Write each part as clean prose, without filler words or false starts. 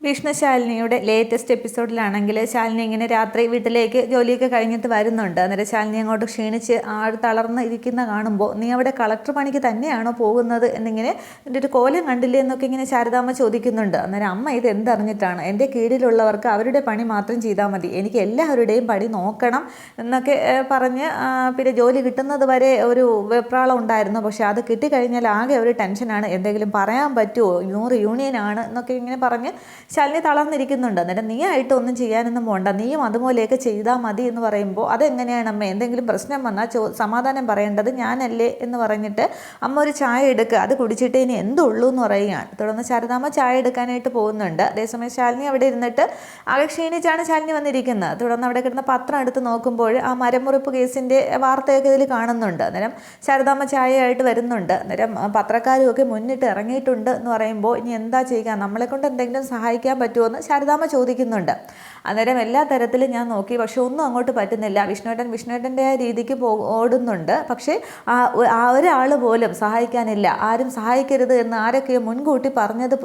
Vishnu ശാലിനിയുടെ latest എപ്പിസോഡിലാണെങ്കിൽ Shalini ഇങ്ങനെ രാത്രി വീട്ടിലേക്ക് ജോലിയൊക്കെ കഴിഞ്ഞിട്ട് വരുന്നുണ്ട്. അന്നേരം ശാലിനി അങ്ങോട്ട് ക്ഷീണിച്ച് തളർന്ന് ഇരിക്കുന്ന കാണുമ്പോൾ നീ അവിടെ കളക്ടർ പണിക്ക് തന്നെയാണോ പോകുന്നത് എന്നിങ്ങനെ എൻ്റെ ഒരു കോലം കണ്ടില്ലേ എന്നൊക്കെ ഇങ്ങനെ ശാരദാമ്മ ചോദിക്കുന്നുണ്ട്. അന്നേരം അമ്മ ഇത് എന്തറിഞ്ഞിട്ടാണ്, എൻ്റെ കീഴിലുള്ളവർക്ക് അവരുടെ പണി മാത്രം ചെയ്താൽ മതി, എനിക്ക് എല്ലാവരുടെയും പണി നോക്കണം എന്നൊക്കെ പറഞ്ഞ് പിന്നെ ജോലി കിട്ടുന്നത് വരെ ഒരു വെപ്രാളം ഉണ്ടായിരുന്നു. പക്ഷേ അത് കിട്ടിക്കഴിഞ്ഞാൽ ആകെ ഒരു ടെൻഷനാണ്, എന്തെങ്കിലും പറയാൻ പറ്റുമോ, 100 യൂണിയനാണ് എന്നൊക്കെ ഇങ്ങനെ പറഞ്ഞ് ശാലിനി തളർന്നിരിക്കുന്നുണ്ട്. അന്നേരം നീ ആയിട്ട് ഒന്നും ചെയ്യാനൊന്നും പോണ്ട, നീയും അതുപോലെയൊക്കെ ചെയ്താൽ മതി എന്ന് പറയുമ്പോൾ അതെങ്ങനെയാണ് അമ്മ, എന്തെങ്കിലും പ്രശ്നം വന്നാൽ സമാധാനം പറയേണ്ടത് ഞാനല്ലേ എന്ന് പറഞ്ഞിട്ട് അമ്മ ഒരു ചായ എടുക്കുക, അത് കുടിച്ചിട്ട് ഇനി എന്തുള്ളൂ എന്ന് പറയുകയാണ്. തുടർന്ന് ശാരദാമ്മ ചായ എടുക്കാനായിട്ട് പോകുന്നുണ്ട്. അതേസമയം ശാലിനി അവിടെ ഇരുന്നിട്ട് ആകെ ക്ഷീണിച്ചാണ് ശാലിനി വന്നിരിക്കുന്നത്. തുടർന്ന് അവിടെ കിടന്ന പത്രം എടുത്ത് നോക്കുമ്പോൾ ആ മരമുറിപ്പ് കേസിൻ്റെ വാർത്തയൊക്കെ ഇതിൽ കാണുന്നുണ്ട്. അന്നേരം ശാരദാമ്മ ചായയായിട്ട് വരുന്നുണ്ട്. അന്നേരം പത്രക്കാരും ഒക്കെ മുന്നിട്ട് ഇറങ്ങിയിട്ടുണ്ട് എന്ന് പറയുമ്പോൾ ഇനി എന്താ ചെയ്യുക, നമ്മളെ കൊണ്ട് എന്തെങ്കിലും സഹായിക്കാൻ പറ്റുമോ ശാരദാമ്മ ചോദിക്കുന്നുണ്ട്. അന്നേരം എല്ലാ തരത്തിലും ഞാൻ നോക്കി, പക്ഷെ ഒന്നും അങ്ങോട്ട് പറ്റുന്നില്ല. വിഷ്ണുവേട്ടൻ്റെ ആ രീതിക്ക് ഓടുന്നുണ്ട്, പക്ഷേ ഒരാൾ പോലും സഹായിക്കാനില്ല, ആരും സഹായിക്കരുത് എന്ന് ആരൊക്കെയോ മുൻകൂട്ടി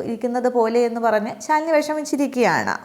ഇരിക്കുന്നത് പോലെ എന്ന് പറഞ്ഞ് ശാലിനി വിഷമിച്ചിരിക്കുകയാണ്.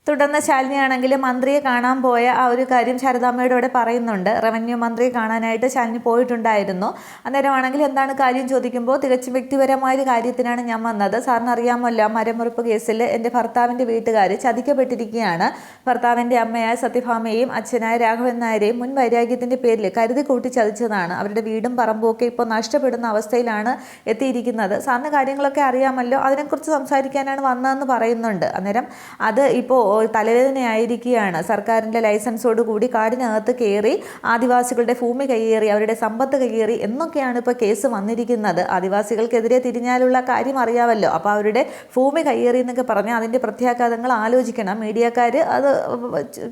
തുടർന്ന് ശാലിനിയാണെങ്കിൽ മന്ത്രിയെ കാണാൻ പോയ ആ ഒരു കാര്യം ശാരദാമ്മയുടെ ഇവിടെ പറയുന്നുണ്ട്. റവന്യൂ മന്ത്രിയെ കാണാനായിട്ട് ശാലിനി പോയിട്ടുണ്ടായിരുന്നു. അന്നേരമാണെങ്കിൽ എന്താണ് കാര്യം ചോദിക്കുമ്പോൾ തികച്ചും വ്യക്തിപരമായൊരു കാര്യത്തിനാണ് ഞാൻ വന്നത്. സാറിന് അറിയാമല്ലോ, മരമുറിപ്പ് കേസിൽ എൻ്റെ ഭർത്താവിൻ്റെ വീട്ടുകാർ ചതിക്കപ്പെട്ടിരിക്കുകയാണ്. ഭർത്താവിൻ്റെ അമ്മയായ സത്യഭാമയെയും അച്ഛനായ രാഘവൻ നായരെയും മുൻ വൈരാഗ്യത്തിൻ്റെ പേരിൽ കരുതി കൂട്ടി ചതിച്ചതാണ്. അവരുടെ വീടും പറമ്പും ഒക്കെ ഇപ്പോൾ നഷ്ടപ്പെടുന്ന അവസ്ഥയിലാണ് എത്തിയിരിക്കുന്നത്. സാറിന് കാര്യങ്ങളൊക്കെ അറിയാമല്ലോ, അതിനെക്കുറിച്ച് സംസാരിക്കാനാണ് വന്നതെന്ന് പറയുന്നുണ്ട്. അന്നേരം അത് ഇപ്പോൾ തലവേദനയായിരിക്കുകയാണ്. സർക്കാരിൻ്റെ ലൈസൻസോടുകൂടി കാടിനകത്ത് കയറി ആദിവാസികളുടെ ഭൂമി കയ്യേറി, അവരുടെ സമ്പത്ത് കയ്യേറി എന്നൊക്കെയാണ് ഇപ്പോൾ കേസ് വന്നിരിക്കുന്നത്. ആദിവാസികൾക്കെതിരെ തിരിഞ്ഞാലുള്ള കാര്യം അറിയാമല്ലോ. അപ്പോൾ അവരുടെ ഭൂമി കയ്യേറി എന്നൊക്കെ പറഞ്ഞാൽ അതിൻ്റെ പ്രത്യാഘാതങ്ങൾ ആലോചിക്കണം. മീഡിയക്കാർ അത്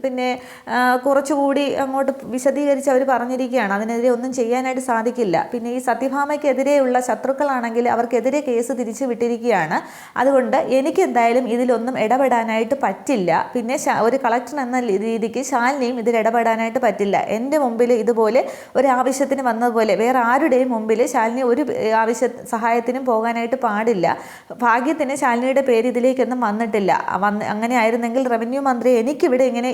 പിന്നെ കുറച്ചുകൂടി അങ്ങോട്ട് വിശദീകരിച്ച് അവർ പറഞ്ഞിരിക്കുകയാണ്. അതിനെതിരെ ഒന്നും ചെയ്യാനായിട്ട് സാധിക്കില്ല. പിന്നെ ഈ സത്യഭാമയ്ക്കെതിരെയുള്ള ശത്രുക്കളാണെങ്കിൽ അവർക്കെതിരെ കേസ് തിരിച്ചു വിട്ടിരിക്കുകയാണ്. അതുകൊണ്ട് എനിക്ക് എന്തായാലും ഇതിലൊന്നും ഇടപെടാനായിട്ട് പറ്റില്ല. പിന്നെ ഒരു കളക്ടർ എന്ന രീതിക്ക് ശാലിനിയും ഇതിൽ ഇടപെടാനായിട്ട് പറ്റില്ല. എൻ്റെ മുമ്പിൽ ഇതുപോലെ ഒരു ആവശ്യത്തിന് വന്നതുപോലെ വേറെ ആരുടെയും മുമ്പിൽ ശാലിനി ഒരു സഹായത്തിനും പോകാനായിട്ട് പാടില്ല. ഭാഗ്യത്തിന് ശാലിനിയുടെ പേര് ഇതിലേക്കൊന്നും വന്നിട്ടില്ല. അങ്ങനെ ആയിരുന്നെങ്കിൽ റവന്യൂ മന്ത്രി എനിക്കിവിടെ ഇങ്ങനെ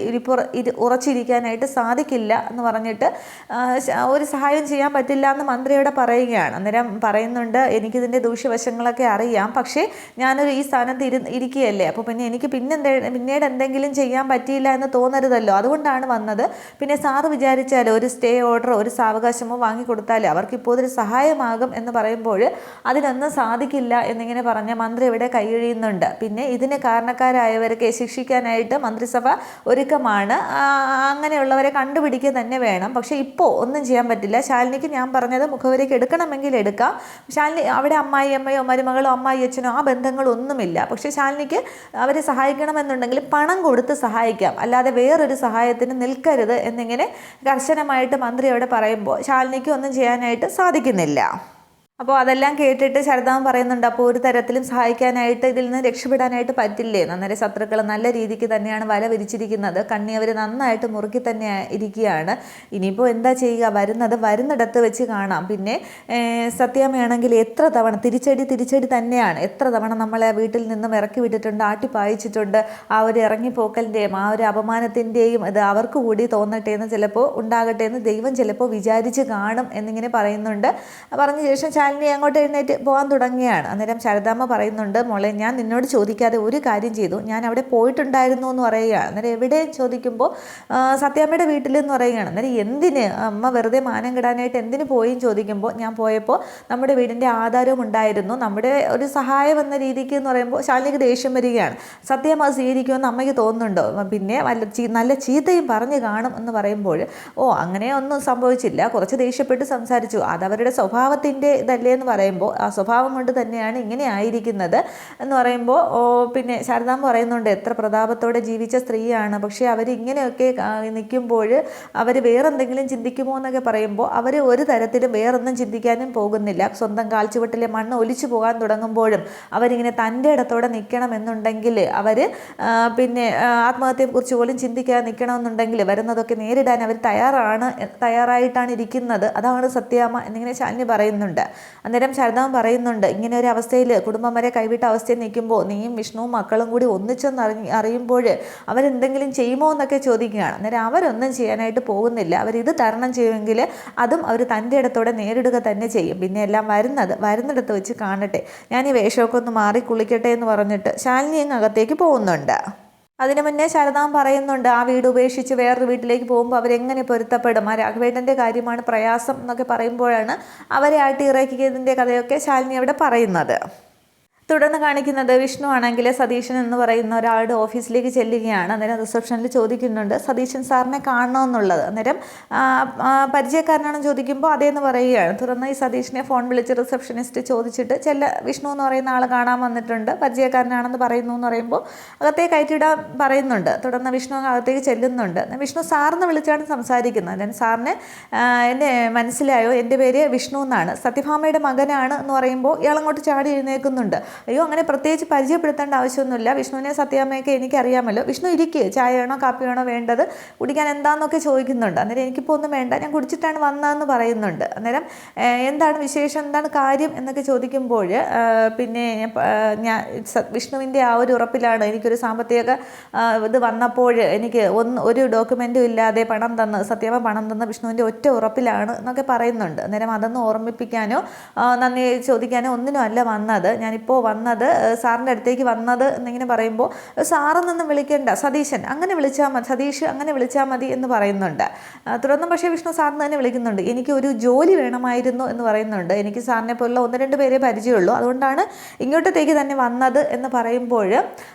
ഉറച്ചിരിക്കാനായിട്ട് സാധിക്കില്ല എന്ന് പറഞ്ഞിട്ട് ഒരു സഹായം ചെയ്യാൻ പറ്റില്ല എന്ന് മന്ത്രിയോടെ പറയുകയാണ്. അന്നേരം പറയുന്നുണ്ട്, എനിക്കിതിൻ്റെ ദൂഷ്യവശങ്ങളൊക്കെ അറിയാം, പക്ഷേ ഞാനൊരു ഈ സ്ഥാനത്ത് ഇരിക്കുകയല്ലേ, അപ്പോൾ പിന്നെ എനിക്ക് പിന്നീട് എന്തെങ്കിലും ചെയ്യാൻ പറ്റിയില്ല എന്ന് തോന്നരുതല്ലോ, അതുകൊണ്ടാണ് വന്നത്. പിന്നെ സാറ് വിചാരിച്ചാൽ ഒരു സ്റ്റേ ഓർഡറോ ഒരു സാവകാശമോ വാങ്ങിക്കൊടുത്താൽ അവർക്കിപ്പോൾ ഒരു സഹായമാകും എന്ന് പറയുമ്പോൾ അതിനൊന്നും സാധിക്കില്ല എന്നിങ്ങനെ പറഞ്ഞ മന്ത്രി ഇവിടെ കൈയൊഴിയുന്നുണ്ട്. പിന്നെ ഇതിന് കാരണക്കാരായവരൊക്കെ ശിക്ഷിക്കാനായിട്ട് മന്ത്രിസഭ ഒരുക്കമാണ്. അങ്ങനെയുള്ളവരെ കണ്ടുപിടിക്കുക തന്നെ വേണം. പക്ഷേ ഇപ്പോൾ ഒന്നും ചെയ്യാൻ പറ്റില്ല. ശാലിനിക്ക് ഞാൻ പറഞ്ഞത് മുഖവരയ്ക്ക് എടുക്കണമെങ്കിൽ എടുക്കാം. ശാലിനി അവിടെ അമ്മായി അമ്മയോ മരുമകളോ അമ്മായി അച്ഛനോ ആ ബന്ധങ്ങളൊന്നുമില്ല. പക്ഷേ ശാലിനിക്ക് അവരെ സഹായിക്കണമെന്നുണ്ടെങ്കിൽ പണം കൊടുത്ത് സഹായിക്കാം, അല്ലാതെ വേറൊരു സഹായത്തിന് നിൽക്കരുത് എന്നിങ്ങനെ കർശനമായിട്ട് മന്ത്രി അവിടെ പറയുമ്പോൾ ശാലിനിക്ക് ഒന്നും ചെയ്യാനായിട്ട് സാധിക്കുന്നില്ല. അപ്പോൾ അതെല്ലാം കേട്ടിട്ട് ശാരദാമ്മ പറയുന്നുണ്ട്, അപ്പോൾ ഒരു തരത്തിലും സഹായിക്കാനായിട്ട് ഇതിൽ നിന്ന് രക്ഷപ്പെടാനായിട്ട് പറ്റില്ലേ. അന്നേരം ശത്രുക്കൾ നല്ല രീതിക്ക് തന്നെയാണ് വല വിരിച്ചിരിക്കുന്നത്. കണ്ണി അവർ നന്നായിട്ട് മുറുക്കി തന്നെ ഇരിക്കുകയാണ്. ഇനിയിപ്പോൾ എന്താ ചെയ്യുക, വരുന്നിടത്ത് വെച്ച് കാണാം. പിന്നെ സത്യാമ്മയാണെങ്കിൽ എത്ര തവണ തിരിച്ചടി തന്നെയാണ്. എത്ര തവണ നമ്മളെ വീട്ടിൽ നിന്നും ഇറക്കി വിട്ടിട്ടുണ്ട്, ആട്ടിപ്പായിച്ചിട്ടുണ്ട്. ആ ഒരു ഇറങ്ങിപ്പോക്കലിൻ്റെയും ആ ഒരു അപമാനത്തിൻ്റെയും ഇത് അവർക്ക് കൂടി തോന്നട്ടെ എന്ന് ചിലപ്പോൾ ഉണ്ടാകട്ടെ എന്ന് ദൈവം ചിലപ്പോൾ വിചാരിച്ച് കാണും എന്നിങ്ങനെ പറയുന്നുണ്ട്. പറഞ്ഞ ശേഷം ശാലിനി അങ്ങോട്ട് എഴുന്നേറ്റ് പോകാൻ തുടങ്ങിയാണ്. അന്നേരം ശാരദാമ്മ പറയുന്നുണ്ട്, മോളെ ഞാൻ നിന്നോട് ചോദിക്കാതെ ഒരു കാര്യം ചെയ്തു, ഞാൻ അവിടെ പോയിട്ടുണ്ടായിരുന്നു എന്ന് പറയുകയാണ്. അന്നേരം എവിടെ ചോദിക്കുമ്പോൾ സത്യാമ്മയുടെ വീട്ടിൽ എന്ന് പറയുകയാണ്. അന്നേരം എന്തിന് അമ്മ വെറുതെ മാനം കിടാനായിട്ട് എന്തിന് പോയും ചോദിക്കുമ്പോൾ ഞാൻ പോയപ്പോൾ നമ്മുടെ വീടിൻ്റെ ആധാരവും ഉണ്ടായിരുന്നു, നമ്മുടെ ഒരു സഹായം എന്ന രീതിക്ക് എന്ന് പറയുമ്പോൾ ശാലിനിക്ക് ദേഷ്യം വരികയാണ്. സത്യാമ്മ സ്വീകരിക്കുമെന്ന് അമ്മയ്ക്ക് തോന്നുന്നുണ്ടോ, പിന്നെ നല്ല ചീത്തയും പറഞ്ഞു കാണും എന്ന് പറയുമ്പോൾ അങ്ങനെ ഒന്നും സംഭവിച്ചില്ല, കുറച്ച് ദേഷ്യപ്പെട്ട് സംസാരിച്ചു, അതവരുടെ സ്വഭാവത്തിൻ്റെ ഇതല്ലേ എന്ന് പറയുമ്പോൾ ആ സ്വഭാവം കൊണ്ട് തന്നെയാണ് ഇങ്ങനെ ആയിരിക്കുന്നത് എന്ന് പറയുമ്പോൾ പിന്നെ ശാരദാമ്മ പറയുന്നുണ്ട്, എത്ര പ്രതാപത്തോടെ ജീവിച്ച സ്ത്രീയാണ്, പക്ഷേ അവരിങ്ങനെയൊക്കെ നിൽക്കുമ്പോൾ അവർ വേറെന്തെങ്കിലും ചിന്തിക്കുമോ എന്നൊക്കെ പറയുമ്പോൾ അവർ ഒരു തരത്തിലും വേറൊന്നും ചിന്തിക്കാനും പോകുന്നില്ല. സ്വന്തം കാൽച്ചുവട്ടിലെ മണ്ണ് ഒലിച്ചു പോകാൻ തുടങ്ങുമ്പോഴും അവരിങ്ങനെ തൻ്റെ ഇടത്തോടെ നിൽക്കണമെന്നുണ്ടെങ്കിൽ അവർ പിന്നെ ആത്മഹത്യയെക്കുറിച്ച് പോലും ചിന്തിക്കാതെ നിൽക്കണമെന്നുണ്ടെങ്കിൽ വരുന്നതൊക്കെ നേരിടാൻ അവർ തയ്യാറായിട്ടാണ് ഇരിക്കുന്നത്. അതാണ് സത്യാമ്മ എന്നിങ്ങനെ ശാലിനി പറയുന്നുണ്ട്. അന്നേരം ശാരദാമ്മ പറയുന്നുണ്ട്, ഇങ്ങനെ ഒരു അവസ്ഥയിൽ കുടുംബം വരെ കൈവിട്ട അവസ്ഥയിൽ നിൽക്കുമ്പോൾ നീയും വിഷ്ണുവും മക്കളും കൂടി ഒന്നിച്ചെന്ന് അറിയുമ്പോൾ അവരെന്തെങ്കിലും ചെയ്യുമോ എന്നൊക്കെ ചോദിക്കുകയാണ്. അന്നേരം അവരൊന്നും ചെയ്യാനായിട്ട് പോകുന്നില്ല. അവരിത് തരണം ചെയ്യുമെങ്കിൽ അതും അവർ തൻ്റെ ഇടത്തോടെ നേരിടുക തന്നെ ചെയ്യും. പിന്നെ എല്ലാം വരുന്നിടത്ത് വെച്ച് കാണട്ടെ, ഞാൻ ഈ വേഷമൊക്കെ ഒന്ന് മാറി കുളിക്കട്ടെ എന്ന് പറഞ്ഞിട്ട് ശാലിനി അങ്ങ് അകത്തേക്ക് പോകുന്നുണ്ട്. അതിനു മുന്നേ ശാരദാമ്മ പറയുന്നുണ്ട്, ആ വീട് ഉപേക്ഷിച്ച് വേറൊരു വീട്ടിലേക്ക് പോകുമ്പോൾ അവരെങ്ങനെ പൊരുത്തപ്പെടും, ആ രാഘവേട്ടൻ്റെ കാര്യമാണ് പ്രയാസം എന്നൊക്കെ പറയുമ്പോഴാണ് അവരെ ഇറക്കിയതിൻ്റെ കഥയൊക്കെ ശാലിനി അവിടെ പറയുന്നത്. തുടർന്ന് കാണിക്കുന്നത് വിഷ്ണു ആണെങ്കിൽ സതീശൻ എന്ന് പറയുന്ന ഒരാളുടെ ഓഫീസിലേക്ക് ചെല്ലുകയാണ്. അന്നേരം റിസപ്ഷനിൽ ചോദിക്കുന്നുണ്ട് സതീശൻ സാറിനെ കാണണമെന്നുള്ളത്. അന്നേരം പരിചയക്കാരനാണെന്ന് ചോദിക്കുമ്പോൾ അതേന്ന് പറയുകയാണ്. തുടർന്ന് ഈ സതീഷിനെ ഫോൺ വിളിച്ച് റിസപ്ഷനിസ്റ്റ് ചോദിച്ചിട്ട് വിഷ്ണു എന്ന് പറയുന്ന ആൾ കാണാൻ വന്നിട്ടുണ്ട്, പരിചയക്കാരനാണെന്ന് പറയുന്നു എന്ന് പറയുമ്പോൾ അകത്തേക്ക് കയറ്റിയിടാൻ പറയുന്നുണ്ട്. തുടർന്ന് വിഷ്ണു അകത്തേക്ക് ചെല്ലുന്നുണ്ട്. വിഷ്ണു സാറിന് വിളിച്ചാണ് സംസാരിക്കുന്നത്. അന്നേരം സാറിന് എന്നെ മനസ്സിലായോ, എൻ്റെ പേര് വിഷ്ണു എന്നാണ്, സത്യഭാമയുടെ മകനാണ് എന്ന് പറയുമ്പോൾ ഇയാളങ്ങോട്ട് ചാടി എഴുന്നേൽക്കുന്നുണ്ട്. അയ്യോ, അങ്ങനെ പ്രത്യേകിച്ച് പരിചയപ്പെടുത്തേണ്ട ആവശ്യമൊന്നുമില്ല, വിഷ്ണുവിനെ സത്യാമ്മയൊക്കെ എനിക്കറിയാമല്ലോ, വിഷ്ണു ഇരിക്കുക, ചായയാണോ കാപ്പിയാണോ വേണ്ടത്, കുടിക്കാൻ എന്താണെന്നൊക്കെ ചോദിക്കുന്നുണ്ട്. അന്നേരം എനിക്കിപ്പോൾ ഒന്നും വേണ്ട, ഞാൻ കുടിച്ചിട്ടാണ് വന്നതെന്ന് പറയുന്നുണ്ട്. അന്നേരം എന്താണ് വിശേഷം, എന്താണ് കാര്യം എന്നൊക്കെ ചോദിക്കുമ്പോൾ പിന്നെ ഞാൻ വിഷ്ണുവിൻ്റെ ആ ഒരു ഉറപ്പിലാണ്, എനിക്കൊരു സാമ്പത്തിക ഇത് വന്നപ്പോൾ എനിക്ക് ഒരു ഡോക്യുമെൻറ്റും ഇല്ലാതെ പണം തന്ന് സത്യാമ്മ പണം തന്ന വിഷ്ണുവിൻ്റെ ഒറ്റ ഉറപ്പിലാണ് എന്നൊക്കെ പറയുന്നുണ്ട്. അന്നേരം അതൊന്നും ഓർമ്മിപ്പിക്കാനോ നന്ദി ചോദിക്കാനോ ഒന്നിനും അല്ല വന്നത്, ഞാനിപ്പോൾ വന്നത് സാറിൻ്റെ അടുത്തേക്ക് വന്നത് എന്നിങ്ങനെ പറയുമ്പോൾ സാറെന്നൊന്നും വിളിക്കേണ്ട, സതീശൻ അങ്ങനെ വിളിച്ചാൽ മതി, സതീഷ് അങ്ങനെ വിളിച്ചാൽ മതി എന്ന് പറയുന്നുണ്ട്. തുടർന്നും പക്ഷേ വിഷ്ണു സാറിന് തന്നെ വിളിക്കുന്നുണ്ട്. എനിക്ക് ഒരു ജോലി വേണമായിരുന്നു എന്ന് പറയുന്നുണ്ട്. എനിക്ക് സാറിനെ പോലുള്ള 1-2 പേരെ പരിചയമുള്ളൂ, അതുകൊണ്ടാണ് ഇങ്ങോട്ടത്തേക്ക് തന്നെ വന്നത് എന്ന് പറയുമ്പോൾ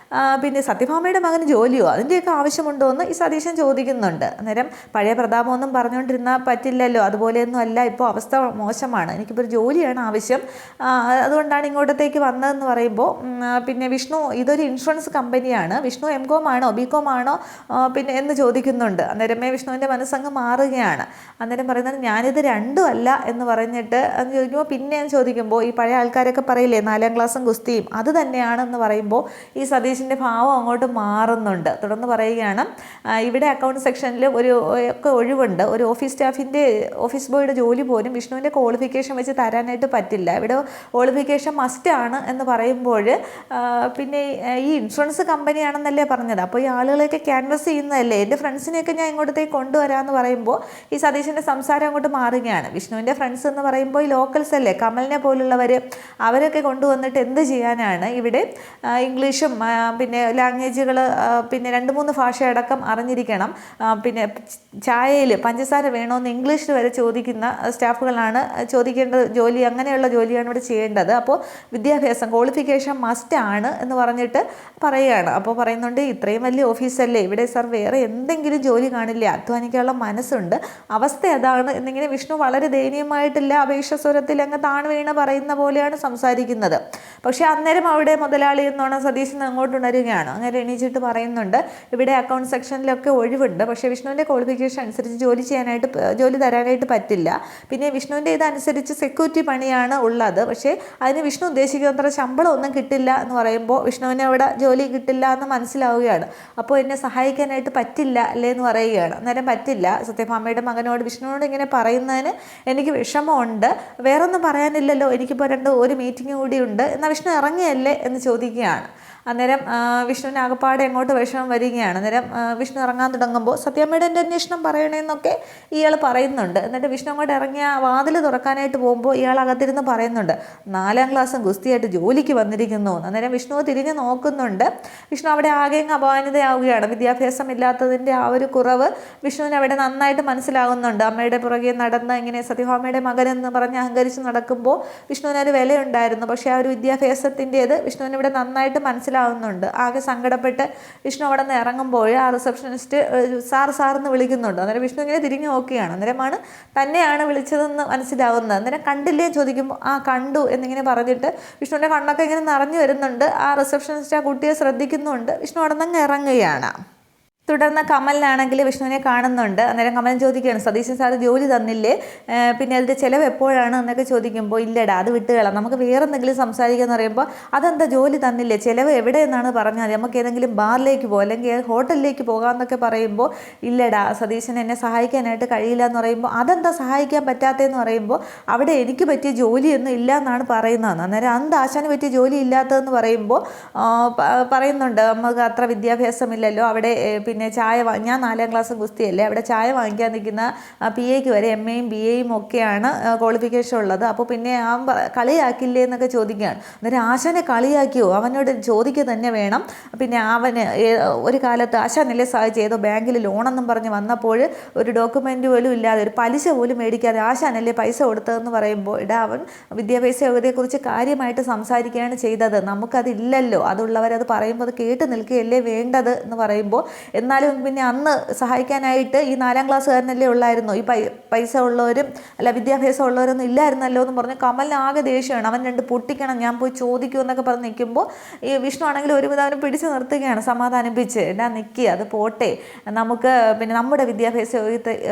പിന്നെ സത്യഭാമയുടെ മകന് ജോലിയോ അതിൻ്റെയൊക്കെ ആവശ്യമുണ്ടോ എന്ന് ഈ സതീശൻ ചോദിക്കുന്നുണ്ട്. അന്നേരം പഴയ പ്രതാപമൊന്നും പറഞ്ഞുകൊണ്ടിരുന്നാൽ പറ്റില്ലല്ലോ, അതുപോലെയൊന്നും അല്ല, ഇപ്പോൾ അവസ്ഥ മോശമാണ്, എനിക്കിപ്പോൾ ഒരു ജോലിയാണ് ആവശ്യം, അതുകൊണ്ടാണ് ഇങ്ങോട്ടത്തേക്ക് വന്നതെന്ന് പറയുമ്പോൾ പിന്നെ വിഷ്ണു ഇതൊരു ഇൻഷുറൻസ് കമ്പനിയാണ്, വിഷ്ണു M.Com ആണോ B.Com ആണോ പിന്നെ എന്ന് ചോദിക്കുന്നുണ്ട്. അന്നേരമേ വിഷ്ണുവിൻ്റെ മനസ്സങ്ങ് മാറുകയാണ്. അന്നേരം പറയുന്നത് ഞാനിത് രണ്ടും അല്ല എന്ന് പറഞ്ഞിട്ട് എന്ന് ചോദിക്കുമ്പോൾ പിന്നെ ചോദിക്കുമ്പോൾ ഈ പഴയ ആൾക്കാരൊക്കെ പറയില്ലേ 4ാം ക്ലാസ്സും ഗുസ്തിയും അത് തന്നെയാണെന്ന് പറയുമ്പോൾ ഈ സതീശിൻ്റെ ഭാവം അങ്ങോട്ട് മാറുന്നുണ്ട്. തുടർന്ന് പറയുകയാണ്, ഇവിടെ അക്കൗണ്ട് സെക്ഷനിൽ ഒക്കെ ഒഴിവുണ്ട്, ഒരു ഓഫീസ് സ്റ്റാഫിൻ്റെ ഓഫീസ് ബോയുടെ ജോലി പോലും വിഷ്ണുവിൻ്റെ ക്വാളിഫിക്കേഷൻ വെച്ച് തരാനായിട്ട് പറ്റില്ല, ഇവിടെ ക്വാളിഫിക്കേഷൻ മസ്റ്റാണ് എന്ന് പറയുമ്പോൾ പിന്നെ ഈ ഇൻഷുറൻസ് കമ്പനിയാണെന്നല്ലേ പറഞ്ഞത്, അപ്പോൾ ഈ ആളുകളെയൊക്കെ ക്യാൻവസ് ചെയ്യുന്നതല്ലേ, എൻ്റെ ഫ്രണ്ട്സിനെയൊക്കെ ഞാൻ ഇങ്ങോട്ടത്തേക്ക് കൊണ്ടുവരാമെന്ന് പറയുമ്പോൾ ഈ സതീശൻ്റെ സംസാരം അങ്ങോട്ട് മാറുകയാണ്. വിഷ്ണുവിൻ്റെ ഫ്രണ്ട്സ് എന്ന് പറയുമ്പോൾ ഈ ലോക്കൽസ് അല്ലേ, കമലിനെ പോലുള്ളവർ, അവരൊക്കെ കൊണ്ടുവന്നിട്ട് എന്ത് ചെയ്യാനാണ്, ഇവിടെ ഇംഗ്ലീഷും പിന്നെ ലാംഗ്വേജുകൾ പിന്നെ 2-3 ഭാഷയടക്കം അറിഞ്ഞിരിക്കണം, പിന്നെ ചായയിൽ പഞ്ചസാര വേണമെന്ന് ഇംഗ്ലീഷിൽ വരെ ചോദിക്കുന്ന സ്റ്റാഫുകളാണ് ചോദിക്കേണ്ടത്, ജോലി അങ്ങനെയുള്ള ജോലിയാണ് ഇവിടെ ചെയ്യേണ്ടത്, അപ്പോൾ വിദ്യാഭ്യാസം ക്വാളിഫിക്കേഷൻ മസ്റ്റാണ് എന്ന് പറഞ്ഞിട്ട് പറയുകയാണ്. അപ്പോൾ പറയുന്നുണ്ട് ഇത്രയും വലിയ ഓഫീസല്ലേ, ഇവിടെ സാർ വേറെ എന്തെങ്കിലും ജോലി കാണില്ല, അധ്വാനിക്കാനുള്ള മനസ്സുണ്ട്, അവസ്ഥ അതാണ് എന്നിങ്ങനെ വിഷ്ണു വളരെ ദയനീയമായിട്ടില്ല അപേക്ഷ സ്വരത്തിൽ അങ്ങ് താണു വീണ പറയുന്ന പോലെയാണ് സംസാരിക്കുന്നത്. പക്ഷേ അന്നേരം അവിടെ മുതലാളി എന്നോണം സതീശൻ അങ്ങോട്ട് ഉണരുകയാണ്. അങ്ങനെ എണീച്ചിട്ട് പറയുന്നുണ്ട്, ഇവിടെ അക്കൗണ്ട് സെക്ഷനിലൊക്കെ ഒഴിവുണ്ട്, പക്ഷേ വിഷ്ണുവിൻ്റെ ക്വാളിഫിക്കേഷൻ അനുസരിച്ച് ജോലി തരാനായിട്ട് പറ്റില്ല, പിന്നെ വിഷ്ണുവിൻ്റെ ഇതനുസരിച്ച് സെക്യൂരിറ്റി പണിയാണ് ഉള്ളത്, പക്ഷേ അതിന് വിഷ്ണു ഉദ്ദേശിക്കുന്നത്ര ശമ്പളം ഒന്നും കിട്ടില്ല എന്ന് പറയുമ്പോൾ വിഷ്ണുവിനെ അവിടെ ജോലി കിട്ടില്ല എന്ന് മനസ്സിലാവുകയാണ്. അപ്പോൾ എന്നെ സഹായിക്കാനായിട്ട് പറ്റില്ല അല്ലേ എന്ന് പറയുകയാണ്. അന്നേരം പറ്റില്ല, സത്യഭാമയുടെ മകനോട് വിഷ്ണുവിനോട് ഇങ്ങനെ പറയുന്നതിന് എനിക്ക് വിഷമമുണ്ട്, വേറൊന്നും പറയാനില്ലല്ലോ, എനിക്കിപ്പോൾ ഒരു മീറ്റിംഗ് കൂടി ഉണ്ട്, എന്നാൽ വിഷ്ണു ഇറങ്ങിയല്ലേ എന്ന് ചോദിക്കുകയാണ്. അന്നേരം വിഷ്ണുവിന് ആകപ്പാടെ എങ്ങോട്ട് വിഷമം വരികയാണ്. അന്നേരം വിഷ്ണു ഇറങ്ങാൻ തുടങ്ങുമ്പോൾ സത്യാമ്മയുടെ എൻ്റെ അന്വേഷണം പറയണമെന്നൊക്കെ ഇയാൾ പറയുന്നുണ്ട്. എന്നിട്ട് വിഷ്ണു അങ്ങോട്ട് ഇറങ്ങിയ വാതിൽ തുറക്കാനായിട്ട് പോകുമ്പോൾ ഇയാൾ അകത്തിരുന്ന് പറയുന്നുണ്ട് 4ാം ക്ലാസ്സും ഗുസ്തിയായിട്ട് ജോലിക്ക് വന്നിരിക്കുന്നു. അന്നേരം വിഷ്ണു തിരിഞ്ഞ് നോക്കുന്നുണ്ട്. വിഷ്ണു അവിടെ ആകെ അപമാനിതയാവുകയാണ്. വിദ്യാഭ്യാസം ഇല്ലാത്തതിൻ്റെ ആ ഒരു കുറവ് വിഷ്ണുവിന് അവിടെ നന്നായിട്ട് മനസ്സിലാകുന്നുണ്ട്. അമ്മയുടെ പുറകെ നടന്ന് ഇങ്ങനെ സത്യഭാമയുടെ മകനെന്ന് പറഞ്ഞ് അഹങ്കരിച്ച് നടക്കുമ്പോൾ വിഷ്ണുവിനൊരു വിലയുണ്ടായിരുന്നു, പക്ഷേ ആ ഒരു വിദ്യാഭ്യാസത്തിൻ്റേത് വിഷ്ണുവിന് ഇവിടെ നന്നായിട്ട് മനസ്സിലാകുന്നുണ്ട്. ആകെ സങ്കടപ്പെട്ട് വിഷ്ണു അവിടെ നിന്ന് ഇറങ്ങുമ്പോൾ ആ റിസപ്ഷനിസ്റ്റ് സാറെന്ന് വിളിക്കുന്നുണ്ട്. അന്നേരം വിഷ്ണു ഇങ്ങനെ തിരിഞ്ഞു നോക്കുകയാണ്. അന്നേരമാണ് തന്നെയാണ് വിളിച്ചതെന്ന് മനസ്സിലാവുന്നത്. അന്നേരം കണ്ടില്ലേ ചോദിക്കുമ്പോൾ കണ്ടു എന്നിങ്ങനെ പറഞ്ഞിട്ട് വിഷ്ണുവിൻ്റെ കണ്ണൊക്കെ ഇങ്ങനെ നിറഞ്ഞു വരുന്നുണ്ട്. ആ റിസപ്ഷനിസ്റ്റ് ആ കുട്ടിയെ ശ്രദ്ധിക്കുന്നുണ്ട്. വിഷ്ണു അവിടെ നിന്ന് ഇറങ്ങുകയാണ്. തുടർന്ന് കമലിനാണെങ്കിൽ വിഷ്ണുവിനെ കാണുന്നുണ്ട്. അന്നേരം കമലൻ ചോദിക്കുകയാണ്, സതീശൻ സാറ് ജോലി തന്നില്ലേ, പിന്നെ അതിൻ്റെ ചിലവ് എപ്പോഴാണ് എന്നൊക്കെ ചോദിക്കുമ്പോൾ, ഇല്ലടാ അത് വിട്ടുകളാം, നമുക്ക് വേറെ എന്തെങ്കിലും സംസാരിക്കാമെന്ന് പറയുമ്പോൾ, അതെന്താ ജോലി തന്നില്ലേ, ചിലവ് എവിടെയെന്നാണ് പറഞ്ഞാൽ മതി, നമുക്ക് ഏതെങ്കിലും ബാറിലേക്ക് പോകും അല്ലെങ്കിൽ ഹോട്ടലിലേക്ക് പോകാമെന്നൊക്കെ പറയുമ്പോൾ, ഇല്ലടാ സതീശൻ എന്നെ സഹായിക്കാനായിട്ട് കഴിയില്ല എന്ന് പറയുമ്പോൾ, അതെന്താ സഹായിക്കാൻ പറ്റാത്തതെന്ന് പറയുമ്പോൾ, അവിടെ എനിക്ക് പറ്റിയ ജോലിയൊന്നും ഇല്ല എന്നാണ് പറയുന്നതെന്ന്. അന്നേരം അന്ത് ആശാന് പറ്റിയ ജോലി ഇല്ലാത്തതെന്ന് പറയുമ്പോൾ പറയുന്നുണ്ട്, നമുക്ക് അത്ര വിദ്യാഭ്യാസമില്ലല്ലോ, അവിടെ പിന്നെ ചായ ഞാൻ 4ാം ക്ലാസ് ഗുസ്തിയല്ലേ, അവിടെ ചായ വാങ്ങിക്കാൻ നിൽക്കുന്ന PAക്ക് വരെ MAയും BAയും ഒക്കെയാണ് ക്വാളിഫിക്കേഷൻ ഉള്ളത്. അപ്പോൾ പിന്നെ അവൻ കളിയാക്കില്ലേ എന്നൊക്കെ ചോദിക്കുകയാണ്. അന്നേരം ആശാനെ കളിയാക്കിയോ, അവനോട് ചോദിക്കുക തന്നെ വേണം. പിന്നെ അവന് ഒരു കാലത്ത് ആശാനല്ലേ സഹായിച്ച് ഏതോ ബാങ്കിൽ ലോണെന്നും പറഞ്ഞ് വന്നപ്പോൾ ഒരു ഡോക്യുമെൻ്റ് പോലും ഇല്ലാതെ ഒരു പലിശ പോലും മേടിക്കാതെ ആശാനല്ലേ പൈസ കൊടുത്തതെന്ന് പറയുമ്പോൾ, അവൻ വിദ്യാഭ്യാസ യോഗ്യതയെക്കുറിച്ച് കാര്യമായിട്ട് സംസാരിക്കുകയാണ് ചെയ്തത്. നമുക്കതില്ലല്ലോ, അതുള്ളവരത് പറയുമ്പോൾ അത് കേട്ട് നിൽക്കുകയല്ലേ വേണ്ടത് എന്ന് പറയുമ്പോൾ, എന്നാലും പിന്നെ അന്ന് സഹായിക്കാനായിട്ട് ഈ 4ാം ക്ലാസ്സുകാരനല്ലേ ഉള്ളായിരുന്നു, ഈ പൈസ ഉള്ളവരും അല്ല വിദ്യാഭ്യാസം ഉള്ളവരൊന്നും ഇല്ലായിരുന്നല്ലോ എന്ന് പറഞ്ഞ് കമലിന് ആകെ ദേഷ്യമാണ്. അവൻ 2 പൊട്ടിക്കണം, ഞാൻ പോയി ചോദിക്കുമെന്നൊക്കെ പറഞ്ഞ് നിൽക്കുമ്പോൾ ഈ വിഷ്ണു ആണെങ്കിൽ ഒരുവിധം അവനെ പിടിച്ച് നിർത്തുകയാണ്, സമാധാനിപ്പിച്ച്, നിൽക്കുക അത് പോട്ടെ, നമുക്ക് പിന്നെ നമ്മുടെ വിദ്യാഭ്യാസ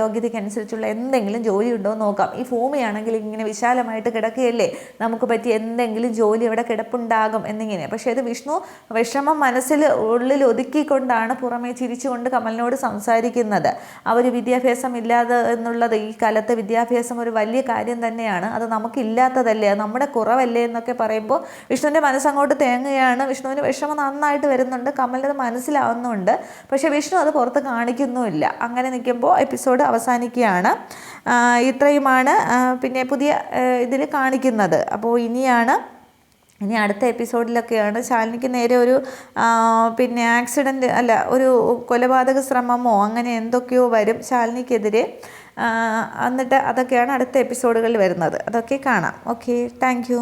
യോഗ്യതയ്ക്കനുസരിച്ചുള്ള എന്തെങ്കിലും ജോലി ഉണ്ടോ എന്ന് നോക്കാം. ഈ ഭൂമിയാണെങ്കിൽ ഇങ്ങനെ വിശാലമായിട്ട് കിടക്കുകയല്ലേ, നമുക്ക് പറ്റിയ എന്തെങ്കിലും ജോലി അവിടെ കിടപ്പുണ്ടാകും എന്നിങ്ങനെ. പക്ഷേ ഇത് വിഷ്ണു വിഷമം മനസ്സിൽ ഉള്ളിൽ ഒതുക്കിക്കൊണ്ടാണ് പുറമേ ചിരിച്ചുകൊണ്ട് കമലിനോട് സംസാരിക്കുന്നത്. അവർ വിദ്യാഭ്യാസം ഇല്ലാതെ എന്നുള്ളത്, ഈ കാലത്തെ വിദ്യാഭ്യാസം ഒരു വലിയ കാര്യം തന്നെയാണ്, അത് നമുക്കില്ലാത്തതല്ലേ, അത് നമ്മുടെ കുറവല്ലേ എന്നൊക്കെ പറയുമ്പോൾ വിഷ്ണുവിൻ്റെ മനസ്സങ്ങോട്ട് തേങ്ങുകയാണ്. വിഷ്ണുവിന് വിഷമം നന്നായിട്ട് വരുന്നുണ്ട്, കമലിനത് മനസ്സിലാവുന്നുണ്ട്. പക്ഷേ വിഷ്ണു അത് പുറത്ത് കാണിക്കുന്നുമില്ല. അങ്ങനെ നിൽക്കുമ്പോൾ എപ്പിസോഡ് അവസാനിക്കുകയാണ്. ഇത്രയുമാണ് പിന്നെ പുതിയ ഇതിൽ കാണിക്കുന്നത്. അപ്പോൾ ഇനി അടുത്ത എപ്പിസോഡിലൊക്കെയാണ് ശാലിനിക്ക് നേരെ ഒരു പിന്നെ ആക്സിഡൻറ്റ് അല്ല ഒരു കൊലപാതക ശ്രമമോ അങ്ങനെ എന്തൊക്കെയോ വരും ശാലിനിക്കെതിരെ. എന്നിട്ട് അതൊക്കെയാണ് അടുത്ത എപ്പിസോഡുകളിൽ വരുന്നത്. അതൊക്കെ കാണാം. Okay, thank